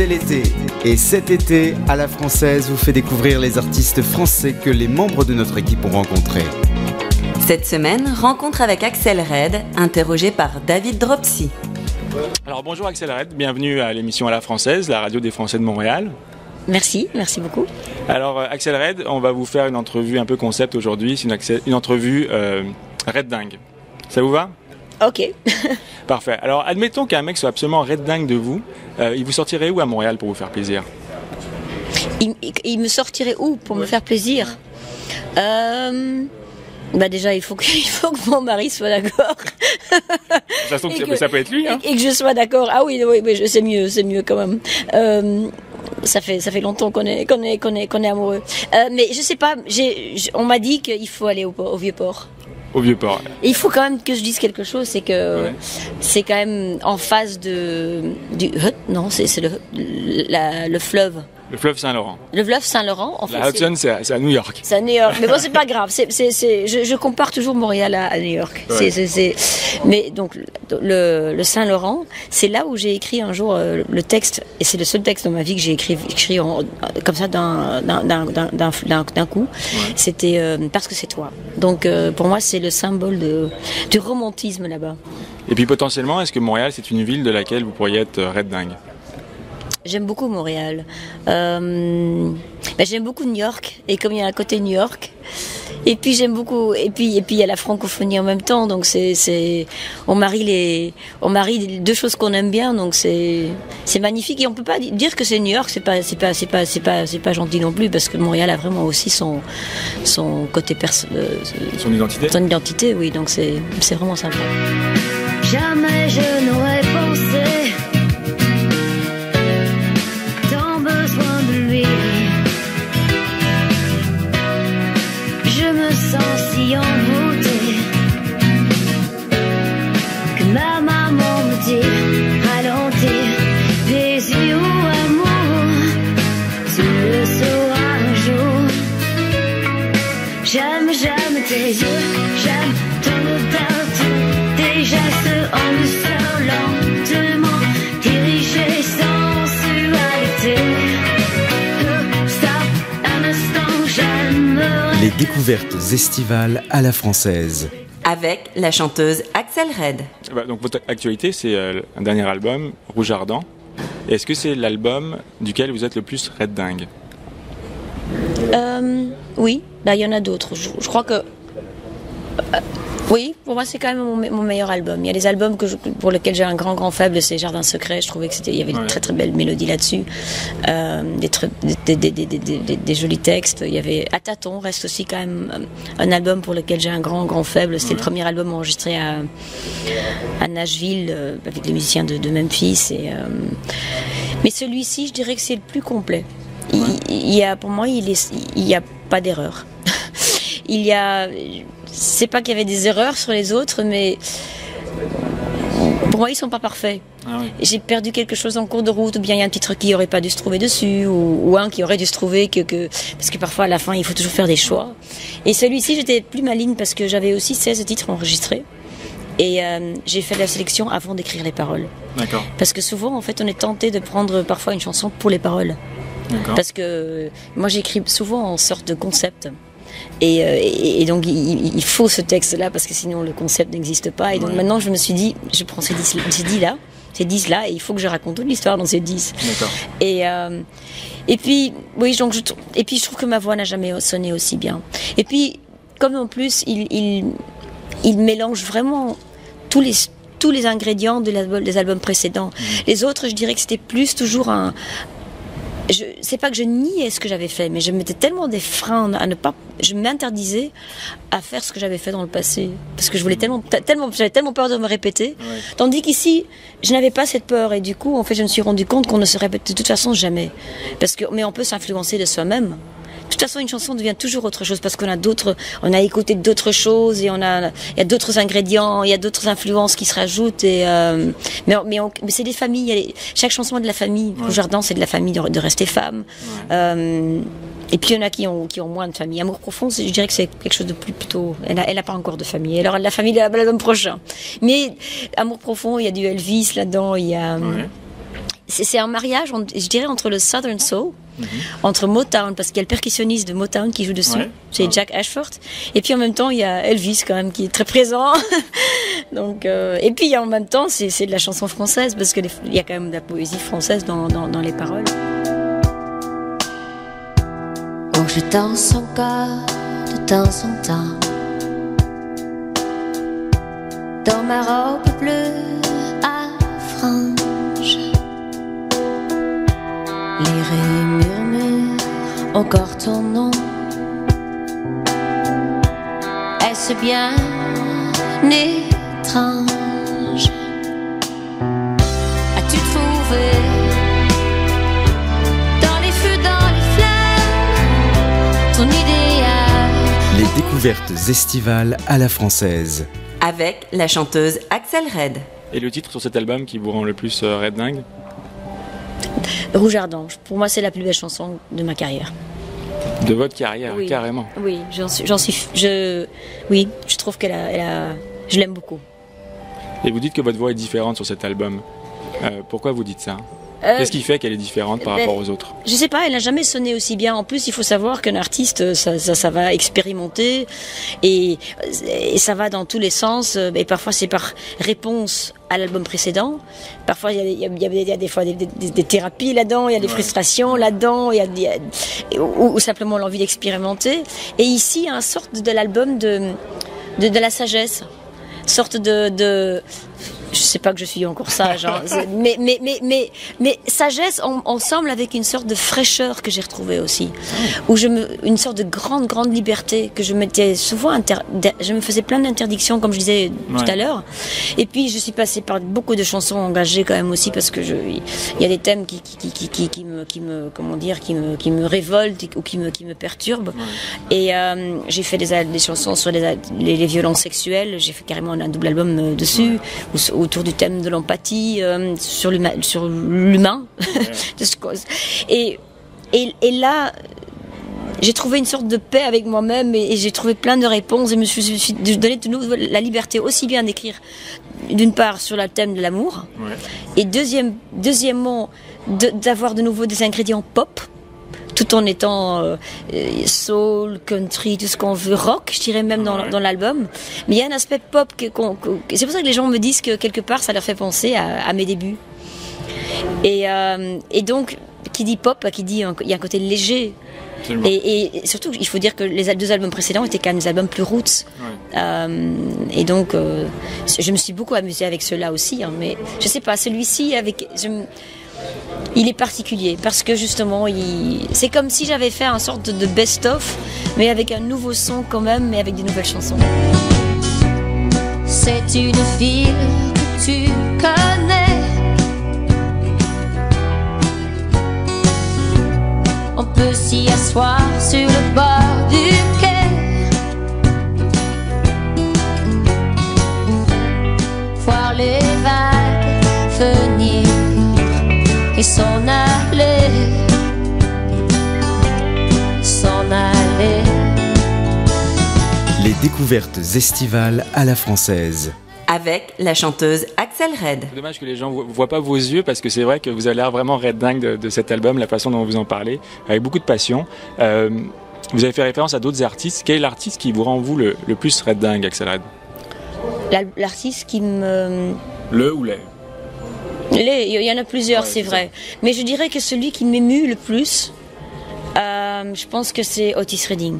c'est l'été. Et cet été, à la Française vous fait découvrir les artistes français que les membres de notre équipe ont rencontrés. Cette semaine, rencontre avec Axel Red, interrogé par David Dropsy. Alors bonjour Axel Red, bienvenue à l'émission à la Française, la radio des Français de Montréal. Merci beaucoup. Alors Axel Red, on va vous faire une entrevue un peu concept aujourd'hui, c'est une entrevue Red dingue. Ça vous va ? Ok. Parfait. Alors admettons qu'un mec soit absolument Red dingue de vous, il vous sortirait où à Montréal pour vous faire plaisir ? Il me sortirait où pour me faire plaisir ? Déjà, il faut que mon mari soit d'accord. De toute façon, ça peut être lui. Hein. Et que je sois d'accord. Ah oui, c'est mieux quand même. Ça fait longtemps qu'on est amoureux. Mais je sais pas, on m'a dit qu'il faut aller au Vieux-Port. Au Vieux-Port. Et il faut quand même que je dise quelque chose, c'est que c'est quand même en face du c'est le fleuve. Le fleuve Saint-Laurent. Le fleuve Saint-Laurent, en fait. La Hudson, c'est à New York. C'est à New York. Mais bon, c'est pas grave. Je compare toujours Montréal à New York. Ouais. Mais donc, le Saint-Laurent, c'est là où j'ai écrit un jour le texte, et c'est le seul texte dans ma vie que j'ai écrit comme ça d'un coup. Ouais. C'était Parce que c'est toi. Donc, pour moi, c'est le symbole du romantisme là-bas. Et puis, potentiellement, est-ce que Montréal, c'est une ville de laquelle vous pourriez être red dingue ? J'aime beaucoup Montréal. J'aime beaucoup New York. Et comme il y a un côté New York, et puis j'aime beaucoup. Et puis il y a la francophonie en même temps. Donc on marie deux choses qu'on aime bien. Donc c'est magnifique. Et on peut pas dire que c'est New York. C'est pas gentil non plus, parce que Montréal a vraiment aussi son côté son identité. Son identité, oui. Donc c'est vraiment sympa. Jamais je n'aurais pensé. Si envoûtée que ma maman me dit ralentir, plaisir ou amour, tu le sauras un jour. J'aime tes yeux, j'aime ton odeur, tes gestes en douceur, lentement dirigés sans sensualité. Stop un instant, j'aimerais. Les découvertes estivales à la Française. Avec la chanteuse Axel Red. Donc votre actualité, c'est un dernier album, Rouge Ardent. Est-ce que c'est l'album duquel vous êtes le plus red dingue ? Oui, il y en a d'autres. Je crois que... oui, pour moi c'est quand même mon meilleur album. Il y a des albums pour lesquels j'ai un grand faible, c'est Jardin Secret. Je trouvais il y avait des très belles mélodies là-dessus, des jolis textes. Il y avait À Tâtons reste aussi quand même un album pour lequel j'ai un grand faible. C'était le premier album enregistré à Nashville avec les musiciens de Memphis. Mais celui-ci, je dirais que c'est le plus complet. Pour moi, il y a pas d'erreur. C'est pas qu'il y avait des erreurs sur les autres, mais pour moi ils sont pas parfaits. Ah oui. J'ai perdu quelque chose en cours de route, ou bien il y a un titre qui aurait pas dû se trouver dessus, ou un qui aurait dû se trouver parce que parfois à la fin il faut toujours faire des choix. Et celui-ci j'étais plus maligne parce que j'avais aussi 16 titres enregistrés. Et j'ai fait la sélection avant d'écrire les paroles. D'accord. Parce que souvent en fait on est tenté de prendre parfois une chanson pour les paroles. D'accord. Parce que moi j'écris souvent en sorte de concept. Et donc il faut ce texte-là parce que sinon le concept n'existe pas. Et donc maintenant je me suis dit, je prends ces 10 là et il faut que je raconte toute l'histoire dans ces 10. D'accord. Et puis oui, donc je trouve que ma voix n'a jamais sonné aussi bien. Et puis comme en plus il mélange vraiment tous les ingrédients des albums précédents. Les autres, je dirais que c'était plus toujours c'est pas que je niais ce que j'avais fait, mais je mettais tellement des freins à ne pas. Je m'interdisais à faire ce que j'avais fait dans le passé, parce que j'avais tellement peur de me répéter. Ouais. Tandis qu'ici, je n'avais pas cette peur, et du coup, en fait, je me suis rendu compte qu'on ne se répète de toute façon jamais, mais on peut s'influencer de soi-même. De toute façon, une chanson devient toujours autre chose parce qu'on a écouté d'autres choses et il y a d'autres ingrédients, il y a d'autres influences qui se rajoutent. Mais c'est des familles. Chaque chanson a de la famille. Ouais. Au Jardin, c'est de la famille de rester femme. Ouais. Et puis il y en a qui ont moins de famille. Amour profond, je dirais que c'est quelque chose de plutôt. Elle a pas encore de famille. Elle aura de la famille l'album prochain. Mais Amour profond, il y a du Elvis là-dedans. Il y a c'est un mariage, je dirais, entre le Southern Soul, entre Motown, parce qu'il y a le percussionniste de Motown qui joue dessus, c'est Jack Ashford, et puis en même temps il y a Elvis quand même qui est très présent. Donc, et puis en même temps c'est de la chanson française, parce qu'il y a quand même de la poésie française dans les paroles. Oh, je danse encore de temps en temps dans ma robe bleue à franges. L'irai murmure encore ton nom. Est-ce bien étrange? As-tu trouvé dans les feux, dans les flammes, ton idéal? Les découvertes estivales à la française. Avec la chanteuse Axel Red. Et le titre sur cet album qui vous rend le plus red dingue? Rouge Ardent, pour moi c'est la plus belle chanson de ma carrière. De votre carrière, oui. Carrément. Oui, je trouve je l'aime beaucoup. Et vous dites que votre voix est différente sur cet album. Pourquoi vous dites ça? Qu'est-ce qui fait qu'elle est différente par rapport aux autres? Je sais pas, elle n'a jamais sonné aussi bien. En plus, il faut savoir qu'un artiste, ça va expérimenter et ça va dans tous les sens. Et parfois, c'est par réponse à l'album précédent. Parfois, il y a des fois des thérapies là-dedans, il y a des frustrations là-dedans, ou simplement l'envie d'expérimenter. Et ici, il y a une sorte de l'album de la sagesse, sorte de je sais pas que je suis encore sage, hein. mais sagesse ensemble avec une sorte de fraîcheur que j'ai retrouvée aussi, où une sorte de grande liberté que je mettais souvent je me faisais plein d'interdictions comme je disais tout à l'heure, et puis je suis passée par beaucoup de chansons engagées quand même aussi, parce que il y a des thèmes qui me révoltent ou qui me perturbent, et j'ai fait des chansons sur les violences sexuelles. J'ai fait carrément un double album dessus, autour du thème de l'empathie, sur l'humain. et là, j'ai trouvé une sorte de paix avec moi-même, et j'ai trouvé plein de réponses, et je me suis donné de nouveau la liberté aussi bien d'écrire, d'une part sur le thème de l'amour, et deuxièmement d'avoir de nouveau des ingrédients pop, tout en étant soul, country, tout ce qu'on veut, rock, je dirais même dans l'album. Mais il y a un aspect pop c'est pour ça que les gens me disent que quelque part ça leur fait penser à mes débuts. Et donc, qui dit pop, il y a un côté léger. Et surtout, il faut dire que les 2 albums précédents étaient quand même des albums plus roots. Et donc, je me suis beaucoup amusée avec ceux-là aussi. Hein, mais je sais pas, celui-ci, il est particulier parce que justement, c'est comme si j'avais fait une sorte de best-of, mais avec un nouveau son quand même, mais avec des nouvelles chansons. C'est une ville que tu connais. On peut s'y asseoir sur le bord du quai, voir les vagues venir et s'en aller. Les découvertes estivales à la française. Avec la chanteuse Axel Red. C'est dommage que les gens ne voient pas vos yeux, parce que c'est vrai que vous avez l'air vraiment red dingue de cet album, la façon dont vous en parlez, avec beaucoup de passion. Vous avez fait référence à d'autres artistes. Quel est l'artiste qui vous rend, vous, le plus red dingue, Axel Red? L'artiste qui me... Le ou les? Il y en a plusieurs, c'est vrai. Mais je dirais que celui qui m'émue le plus, je pense que c'est Otis Redding.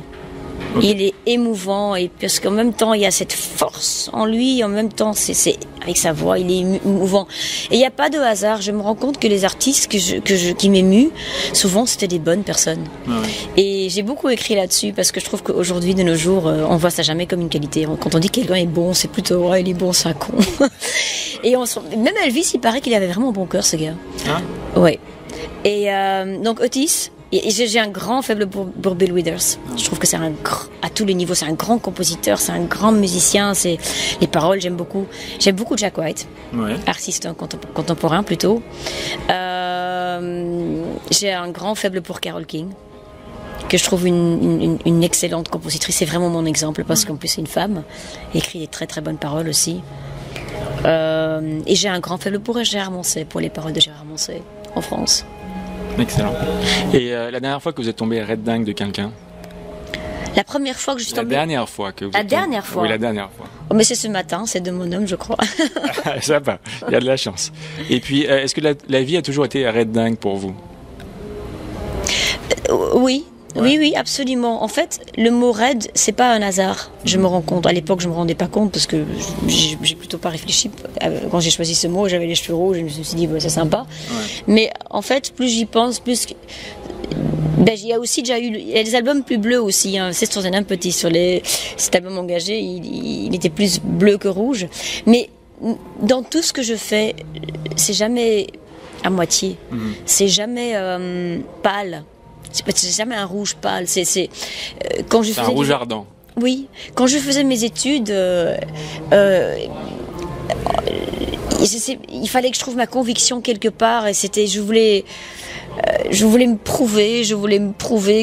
Okay. Il est émouvant, et parce qu'en même temps il y a cette force en lui, en même temps c'est avec sa voix il est émouvant, et il n'y a pas de hasard. Je me rends compte que les artistes qui m'émuent souvent c'était des bonnes personnes. Et j'ai beaucoup écrit là-dessus, parce que je trouve qu'aujourd'hui de nos jours on voit ça jamais comme une qualité. Quand on dit que quelqu'un est bon, c'est plutôt il est bon, c'est un con. Et même Elvis, il paraît qu'il avait vraiment un bon cœur, ce gars. Ouais. Et donc Otis. Et j'ai un grand faible pour Bill Withers. Je trouve que c'est à tous les niveaux, c'est un grand compositeur, c'est un grand musicien. Les paroles, j'aime beaucoup. J'aime beaucoup Jack White, artiste contemporain plutôt. J'ai un grand faible pour Carole King, que je trouve une excellente compositrice. C'est vraiment mon exemple, parce qu'en plus c'est une femme, elle écrit des très très bonnes paroles aussi. Et j'ai un grand faible pour Gérard Manset, pour les paroles de Gérard Manset. en France. Excellent. Et la dernière fois que vous êtes tombé red dingue de quelqu'un? La première fois que je suis tombée... La dernière fois que vous La êtes dernière tombé... fois? Oui, la dernière fois. Oh, mais c'est ce matin, c'est de mon homme, je crois. Ça va, il y a de la chance. Et puis, est-ce que la vie a toujours été red dingue pour vous? Oui. Oui, absolument. En fait, le mot raide, c'est pas un hasard. Je me rends compte. À l'époque, je me rendais pas compte parce que j'ai plutôt pas réfléchi. Quand j'ai choisi ce mot, j'avais les cheveux rouges, je me suis dit, bah, c'est sympa. Ouais. Mais en fait, plus j'y pense, plus... il y a aussi déjà eu, il y a des albums plus bleus aussi, hein. C'est sur un petit, cet album engagé, il était plus bleu que rouge. Mais dans tout ce que je fais, c'est jamais à moitié. C'est jamais pâle. C'est jamais un rouge pâle. Quand je faisais un rouge ardent. Oui, quand je faisais mes études, il fallait que je trouve ma conviction quelque part, et je voulais me prouver,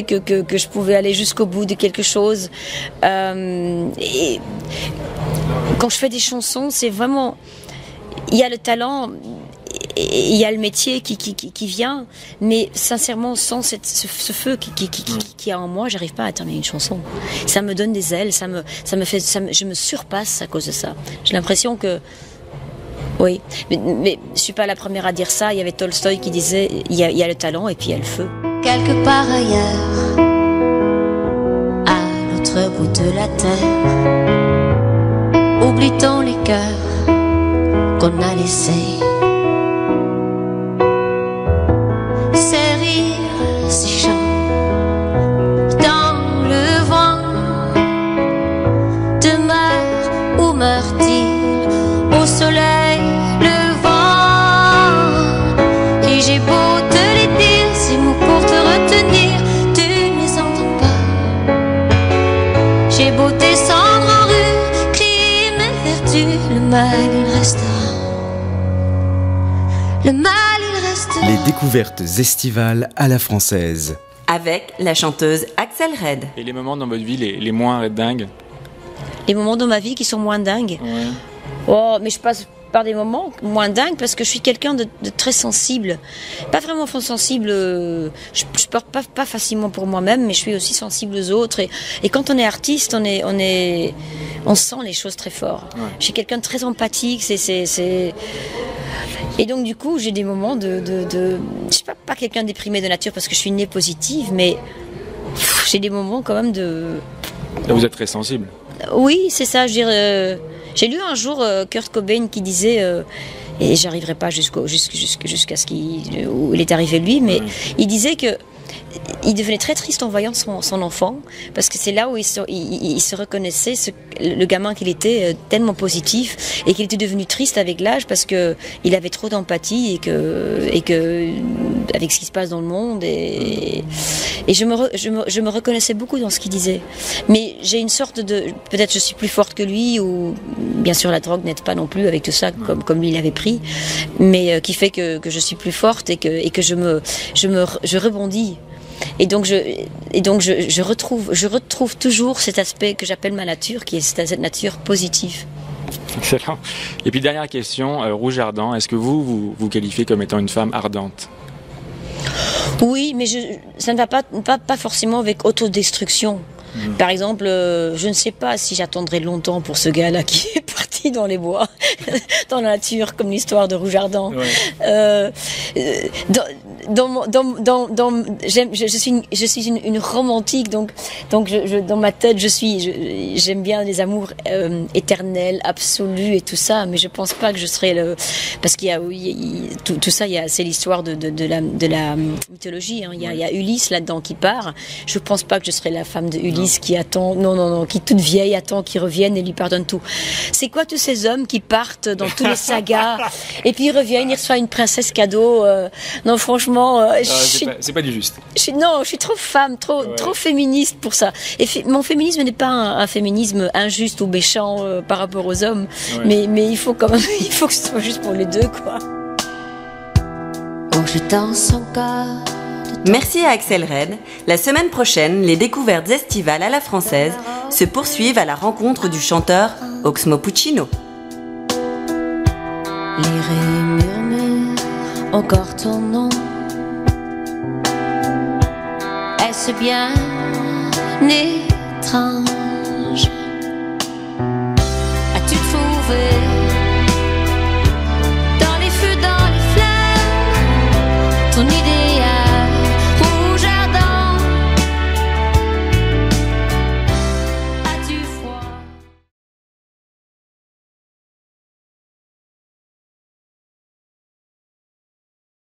que je pouvais aller jusqu'au bout de quelque chose. Et quand je fais des chansons, c'est vraiment, il y a le talent. Et il y a le métier qui vient, mais sincèrement, sans ce feu qui a en moi, j'arrive pas à terminer une chanson. Ça me donne des ailes, je me surpasse à cause de ça. J'ai l'impression que, oui, mais je suis pas la première à dire ça. Il y avait Tolstoï qui disait, il y a le talent et puis il y a le feu. Quelque part ailleurs, à l'autre bout de la terre, oublie-t-on les cœurs qu'on a laissés. Ces rires, ces chants dans le vent, demeurent ou meurent-ils au soleil levant? Et j'ai beau te les dire, ces mots pour te retenir, tu ne les entends pas. J'ai beau descendre en rue, crier mes vertus, le mal il restera. Le mal il restera. Les découvertes estivales à la française. Avec la chanteuse Axel Red. Et les moments dans votre vie les moins red dingues? Les moments dans ma vie qui sont moins dingues? Ouais. Oh, mais je passe par des moments moins dingues parce que je suis quelqu'un de très sensible. Pas vraiment sensible, je porte pas facilement pour moi-même, mais je suis aussi sensible aux autres. Et quand on est artiste, on sent les choses très fort. Ouais. Je suis quelqu'un de très empathique, Et donc du coup, j'ai des moments je suis pas quelqu'un de déprimé de nature parce que je suis née positive, mais j'ai des moments quand même de... Là, vous êtes très sensible. Oui, c'est ça, je veux dire... J'ai lu un jour Kurt Cobain qui disait, et j'arriverai pas jusqu'à ce où il est arrivé lui, mais il disait que il devenait très triste en voyant son enfant, parce que c'est là où il se reconnaissait, le gamin qu'il était, tellement positif, et qu'il était devenu triste avec l'âge parce que il avait trop d'empathie et que avec ce qui se passe dans le monde, et je me reconnaissais beaucoup dans ce qu'il disait. Mais j'ai une sorte de, peut-être je suis plus forte que lui, ou bien sûr la drogue n'aide pas non plus avec tout ça, comme lui il avait pris, mais qui fait que je suis plus forte et que je rebondis. Et donc je retrouve toujours cet aspect que j'appelle ma nature, qui est cette nature positive. Excellent. Et puis dernière question, rouge ardent, est-ce que vous qualifiez comme étant une femme ardente? Oui, mais ça ne va pas forcément avec autodestruction. Par exemple, je ne sais pas si j'attendrai longtemps pour ce gars-là qui est parti dans les bois, dans la nature, comme l'histoire de Rouge Ardent. Ouais. Je suis une romantique, donc dans ma tête, j'aime bien les amours éternels, absolus et tout ça, mais je pense pas que je serai parce qu'il y a tout ça, c'est l'histoire de la mythologie, hein. Il y a Ulysse là-dedans qui part. Je pense pas que je serai la femme de Ulysse qui attend, non, qui toute vieille attend qu'il revienne et lui pardonne tout. C'est quoi tous ces hommes qui partent dans tous les sagas et puis ils reviennent, ils reçoivent une princesse cadeau? Non, franchement, c'est pas du juste. Je suis trop femme, trop féministe pour ça. Et mon féminisme n'est pas un féminisme injuste ou méchant par rapport aux hommes, mais il faut quand même, il faut que ce soit juste pour les deux, quoi. Oh, je danse encore. Merci à Axel Red. La semaine prochaine, les découvertes estivales à la française se poursuivent à la rencontre du chanteur Oxmo Puccino. Les rires murmurent encore ton nom. Est-ce bien étrange?